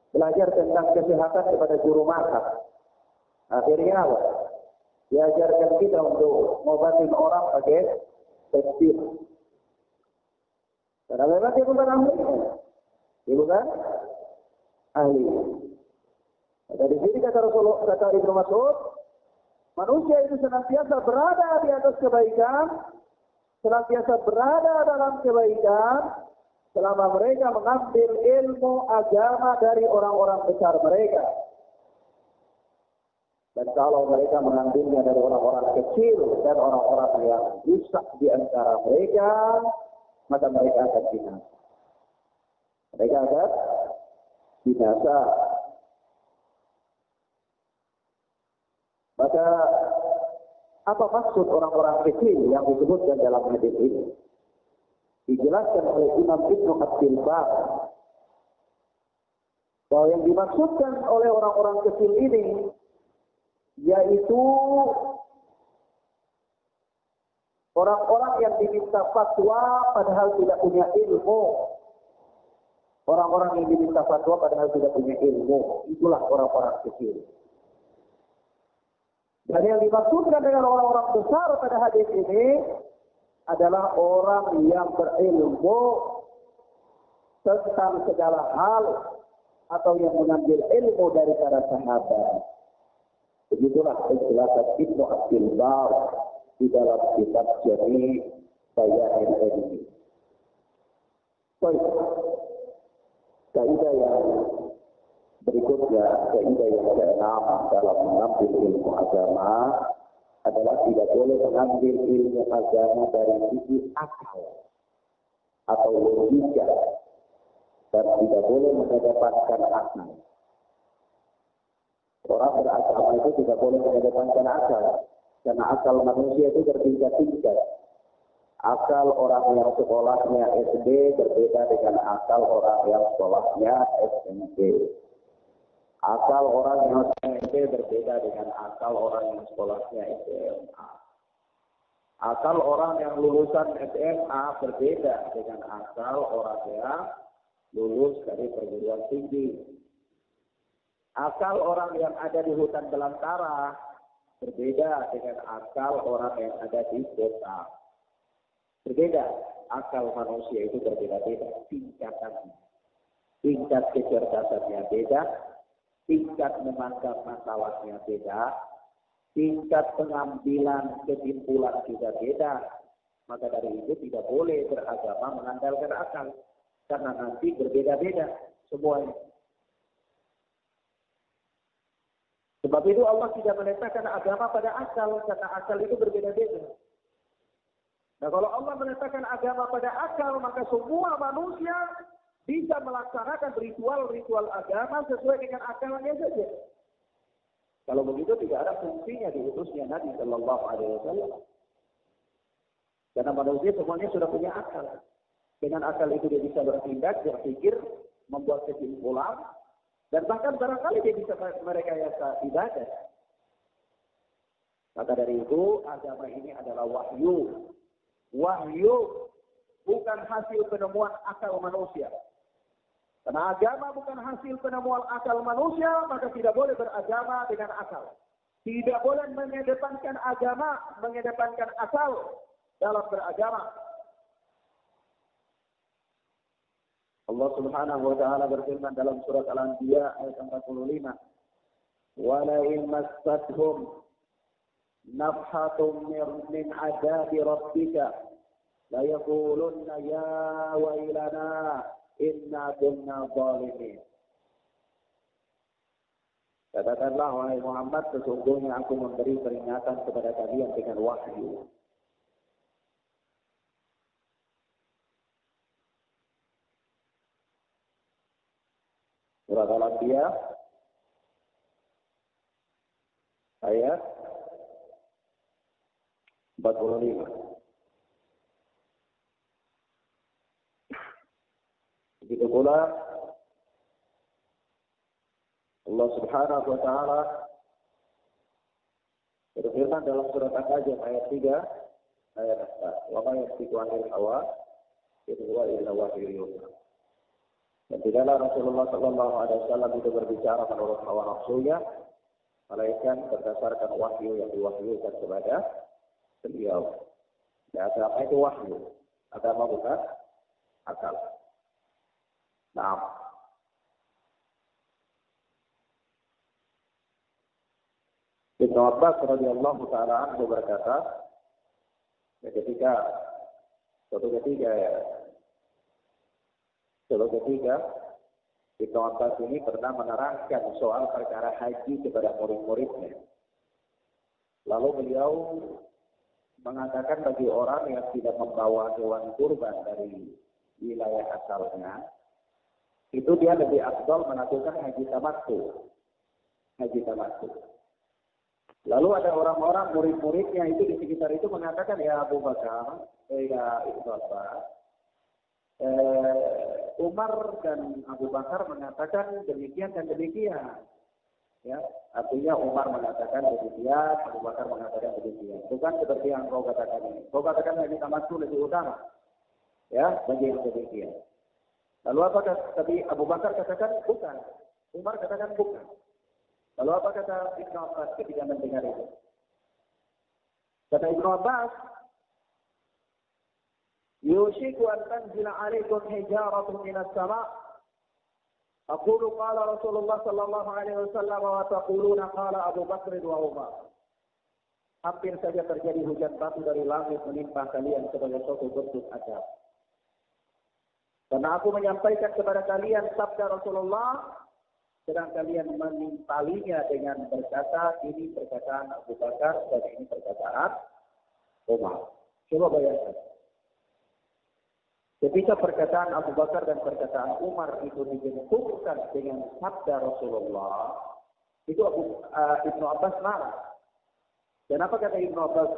belajar tentang kesehatan kepada juru masak, akhirnya apa? Diajarkan kita untuk ngobatin orang pakai tekstil. Karena memang dia bukan ahli. Dia bukan ahli. Nah, di sini kata Rasulullah, kata Ibnu Mas'ud, manusia itu senantiasa berada di atas kebaikan, senantiasa berada dalam kebaikan, selama mereka mengambil ilmu agama dari orang-orang besar mereka. Dan kalau mereka mengambilnya dari orang-orang kecil dan orang-orang yang rusak di antara mereka, maka mereka akan binasa. Mereka akan binasa. Maka apa maksud orang-orang kecil yang disebutkan dalam hadis ini? Dijelaskan oleh Imam Ibnu Abdul Bar bahwa yang dimaksudkan oleh orang-orang kecil ini yaitu orang-orang yang diminta fatwa padahal tidak punya ilmu. Orang-orang yang diminta fatwa padahal tidak punya ilmu, itulah orang-orang kecil. Dan yang dimaksudkan dengan orang-orang besar pada hadis ini adalah orang yang berilmu tentang segala hal atau yang mengambil ilmu dari para sahabat. Begitulah penjelasan Ibnu Abdul Bar di dalam kitab Jami' Bayan Ilmi. Baik. Kaidah yang berikutnya, kaidah yang keenam dalam mengambil ilmu agama adalah tidak boleh mengambil ilmu agama dari sisi akal atau logika, dan tidak boleh mengedepankan akal. Orang beragama itu tidak boleh mengedepankan akal, karena akal manusia itu bertingkat-tingkat. Akal orang yang sekolahnya SD berbeda dengan akal orang yang sekolahnya SMP. Akal orang yang SMP berbeda dengan akal orang yang sekolahnya SMA. Akal orang yang lulusan SMA berbeda dengan akal orang yang lulus dari perguruan tinggi. Akal orang yang ada di hutan belantara berbeda dengan akal orang yang ada di kota. Berbeda, akal manusia itu berbeda-beda tingkatannya. Tingkat kecerdasannya beda, tingkat menangkap masalahnya beda, tingkat pengambilan kesimpulan juga beda. Maka dari itu tidak boleh beragama mengandalkan akal, karena nanti berbeda-beda semuanya. Sebab itu Allah tidak meletakkan agama pada akal, karena akal itu berbeda-beda. Nah, kalau Allah meletakkan agama pada akal, maka semua manusia bisa melaksanakan ritual-ritual agama sesuai dengan akalnya saja. Kalau begitu tidak ada fungsinya diutusnya Nabi Sallallahu Alaihi Wasallam. Karena manusia semuanya sudah punya akal. Dengan akal itu dia bisa bertindak, berpikir, membuat kesimpulan, dan bahkan barangkali dia bisa merekayasa ibadah. Maka dari itu agama ini adalah wahyu. Wahyu bukan hasil penemuan akal manusia. Karena agama bukan hasil penemuan akal manusia, maka tidak boleh beragama dengan akal. Tidak boleh mengedepankan agama, mengedepankan akal dalam beragama. Allah Subhanahu wa taala berfirman dalam surat Al-Anbiya ayat 45, "Wa la in massathum nafhatun min 'adabi rabbika la yaqulunna ya wailana inna kunna zalimin." Katakanlah wahai Muhammad, sesungguhnya aku memberi peringatan kepada kalian dengan wahyu. Surat Al-Anbiya ayat 45. Begitu pula Allah Subhanahu wa taala berfirman dalam surat An-Najm ayat 3 ayat 4, "Wa ma yantiqu 'anil hawa in huwa illa wahyun yuha." Dan tidaklah Rasulullah Sallallahu Alaihi Wasallam itu berbicara menurut hawa nafsunya, melainkan berdasarkan wahyu yang diwahyukan kepada beliau. Ya, agama itu wahyu, agama bukan akal. Nah, Ibnu Abbas radhiyallahu taala anhu berkata, suatu ketika Ibnu Abbas ini pernah menerangkan soal perkara haji kepada murid-muridnya. Lalu beliau mengatakan bagi orang yang tidak membawa hewan kurban dari wilayah asalnya, itu dia lebih afdal melakukan haji tamattu. Lalu ada orang-orang murid-muridnya itu di sekitar itu mengatakan, "Ya Abu Bakar, ya Ibnu Abbas, Umar dan Abu Bakar mengatakan demikian dan demikian." Ya, artinya Umar mengatakan demikian, Abu Bakar mengatakan demikian. Bukan seperti yang kau katakan ini. Kau katakan haji tamattu lebih utama. Ya, bagi yang demikian. Lalu apa tadi Abu Bakar katakan bukan, Umar katakan bukan. Lalu apa kata Ibnu Abbas ketika mendengar itu? Kata Ibnu Abbas, "Yushiku an tanzila 'alaikum hijaratun minas sama'. Aqulu qala Rasulullah sallallahu alaihi wasallam wa taquluna qala Abu Bakr wa Umar." Hampir saja terjadi hujan batu dari langit menimpa kalian sebagai suatu bentuk azab. Karena aku menyampaikan kepada kalian sabda Rasulullah, sedang kalian menimpalinya dengan berkata, ini perkataan Abu Bakar dan ini perkataan Umar. Coba bayangkan. Ketika perkataan Abu Bakar dan perkataan Umar itu dibenturkan dengan sabda Rasulullah, itu Ibnu Abbas marah. Dan apa kata Ibnu Abbas?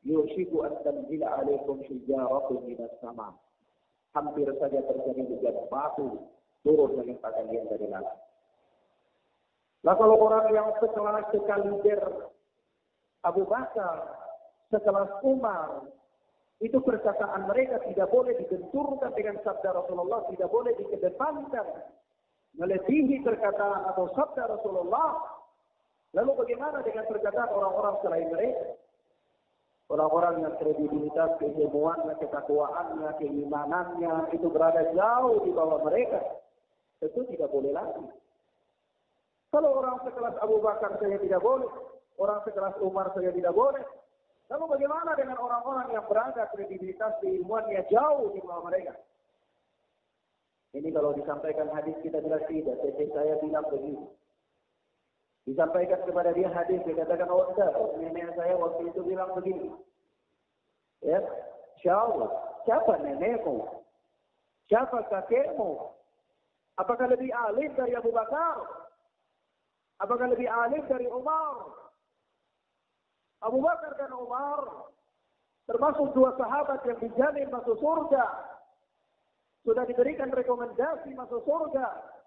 Yushiku an tanzila alaikum hijaratun minas sama. Hampir saja terjadi hujan batu turun menimpa kalian dari langit. Nah, kalau orang yang sekelas sekaliber Abu Bakar, sekelas Umar, itu perkataan mereka tidak boleh dibenturkan dengan sabda Rasulullah, tidak boleh dikedepankan melebihi perkataan atau sabda Rasulullah. Lalu bagaimana dengan perkataan orang-orang selain mereka? Orang-orang yang kredibilitas, keilmuannya, ketakwaannya, keimanannya itu berada jauh di bawah mereka. Tentu tidak boleh lagi. Kalau orang sekelas Abu Bakar saja tidak boleh, orang sekelas Umar saja tidak boleh. Lalu bagaimana dengan orang-orang yang berada kredibilitas keilmuannya jauh di bawah mereka? Ini kalau disampaikan hadis kita bilang tidak, saya bilang begini. Disampaikan kepada dia hadis, dikatakan, oh enggak, nenek saya waktu itu bilang begini. Ya, insya Allah, siapa nenekmu? Siapa kakekmu? Apakah lebih alim dari Abu Bakar? Apakah lebih alim dari Umar? Abu Bakar dan Umar termasuk dua sahabat yang dijamin masuk surga. Sudah diberikan rekomendasi masuk surga.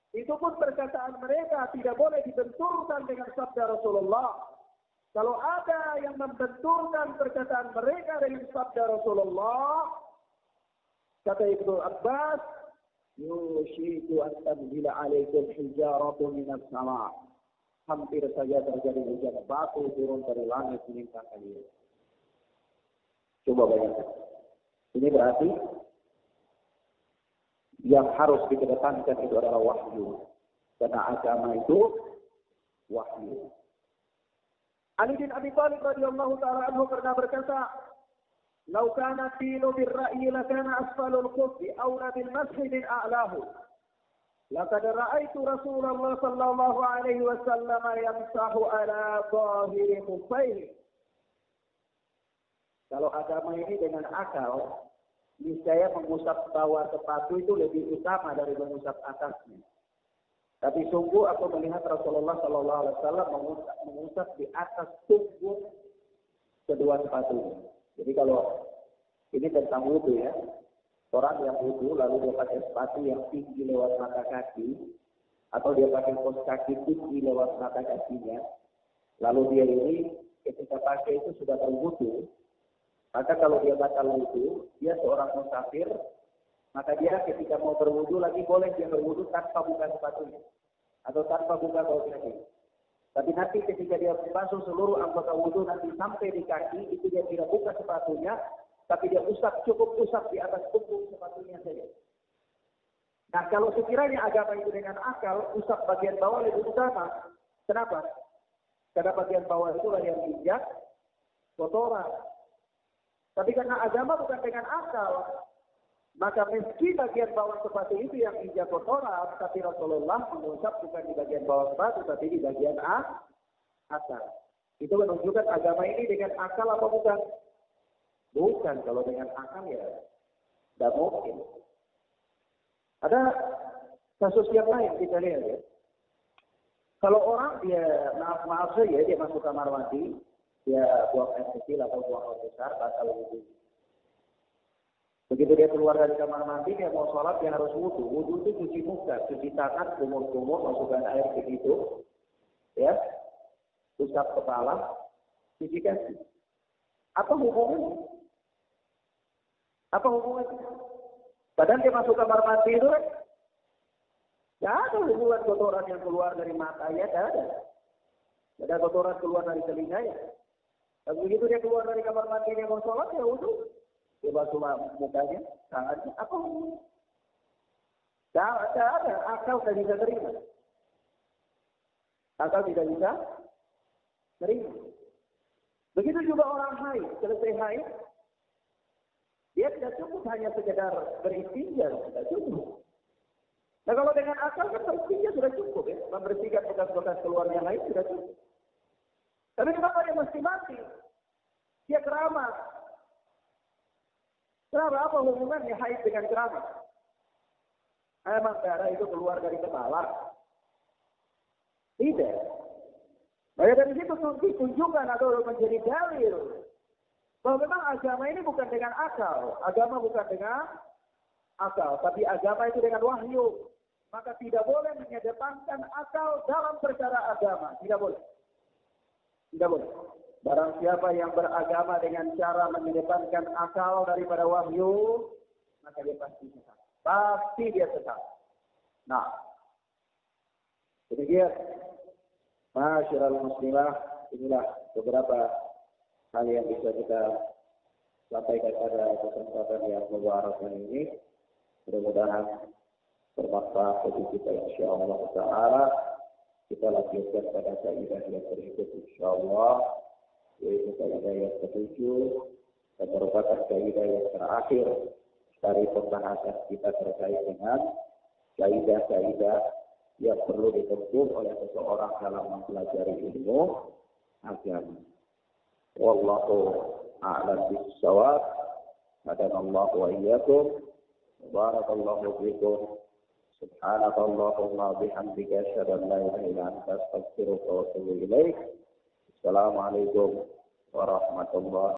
Itu pun perkataan mereka tidak boleh dibenturkan dengan sabda Rasulullah. Kalau ada yang membenturkan perkataan mereka dengan sabda Rasulullah, kata Ibnu Abbas, yushiku an tanzila alaikum hijaratun minas sama. Hampir saja terjadi hujan batu turun dari langit menimpa kalian. Coba bayangkan. Ini berarti yang harus dikedepankan itu adalah wahyu. Karena agama itu wahyu. Ali bin Abi Thalib radhiyallahu ta'ala anhu pernah berkata, "Lau kana dinu birra'yi lakana asfalul khuffi awla bil mashi min a'lahu." Laqad ra'aitu Rasulullah sallallahu alaihi wasallam yamsahu ala zahiri khuffaihi. Kalau agama ini dengan akal, niscaya mengusap bawah sepatu itu lebih utama dari mengusap atasnya. Tapi sungguh aku melihat Rasulullah Sallallahu Alaihi Wasallam mengusap di atas punggung kedua sepatunya. Jadi kalau ini tentang wudu ya, orang yang wudu lalu dia pakai sepatu yang tinggi lewat mata kaki, atau dia pakai kaos kaki tinggi lewat mata kakinya, lalu dia ini ketika pakai itu sudah berwudu. Maka kalau dia batal wudu, dia seorang musafir, maka dia ketika mau berwudu lagi boleh dia berwudu tanpa buka sepatunya atau tanpa buka kaos kaki. Tapi nanti ketika dia basuh seluruh anggota wudu nanti sampai di kaki, itu dia tidak buka sepatunya, tapi dia cukup usap di atas punggung sepatunya saja. Nah, kalau sekiranya agama itu dengan akal, usap bagian bawah lebih utama. Kenapa? Karena bagian bawah itulah yang injak kotoran. Tapi karena agama bukan dengan akal, maka meski bagian bawah sepatu itu yang injak kotoran, tapi Rasulullah mengusap bukan di bagian bawah sepatu, tapi di bagian atas. Itu menunjukkan agama ini dengan akal apa bukan? Bukan, kalau dengan akal ya tidak mungkin. Ada kasus yang lain kita lihat ya. Kalau orang dia maaf saja dia masuk kamar mandi, dia buang air kecil atau buang air besar, batal wudu. Begitu dia keluar dari kamar mandi, dia mau sholat, dia harus wudu. Wudu itu cuci muka, cuci tangan, kumur-kumur, masukkan air begitu, ya, usap kepala, cuci kaki. Apa hubungannya? Apa hubungannya? Padahal dia masuk kamar mandi itu kan, tidak ada hubungan kotoran yang keluar dari matanya, tidak ada. Tidak ada kotoran keluar dari telinganya. Dan begitu dia keluar dari kamar mandi, dia mau sholat, ya wudu. Dia basuh mukanya, tangannya, apa hubungannya? Tidak ada, akal tidak bisa terima. Akal tidak bisa terima. Begitu juga orang haid, selesai haid, dia tidak cukup hanya sekedar beristinja, tidak cukup. Nah kalau dengan akal kan bersihnya sudah cukup ya. Membersihkan bekas-bekas keluar yang lain sudah cukup. Tapi kenapa dia mesti mati? Dia keramat. Kenapa? Apa hubungannya haid dengan keramat? Emang darah itu keluar dari kepala? Tidak. Maka dari situ ditunjukkan atau menjadi dalil bahwa memang agama ini bukan dengan akal. Agama bukan dengan akal. Tapi agama itu dengan wahyu. Maka tidak boleh mengedepankan akal dalam perkara agama. Tidak boleh. Tidak boleh. Barang siapa yang beragama dengan cara mengedepankan akal daripada wahyu, maka dia pasti sesat. Pasti dia sesat. Nah, demikian. Masyarul muslimah, inilah beberapa hal yang bisa kita sampaikan pada kesempatan yang mubarakah ini. Mudah-mudahan bermanfaat bagi kita insyaallah taala. Kita lanjutkan pada kaidah yang berikut insyaallah, yaitu kaidah yang ketujuh dan merupakan kaidah yang terakhir dari pembahasan kita terkait dengan kaidah-kaidah yang perlu ditempuh oleh seseorang dalam mempelajari ilmu agama. Wallahu a'lam bis-shawab. Hadanallahu wa iyyakum. Barakallahu fikum. Subhanakallahumma bihamdika asyhadu an la ilaha illa anta astaghfiruka wa atubu ilaik. Assalamualaikum warahmatullahi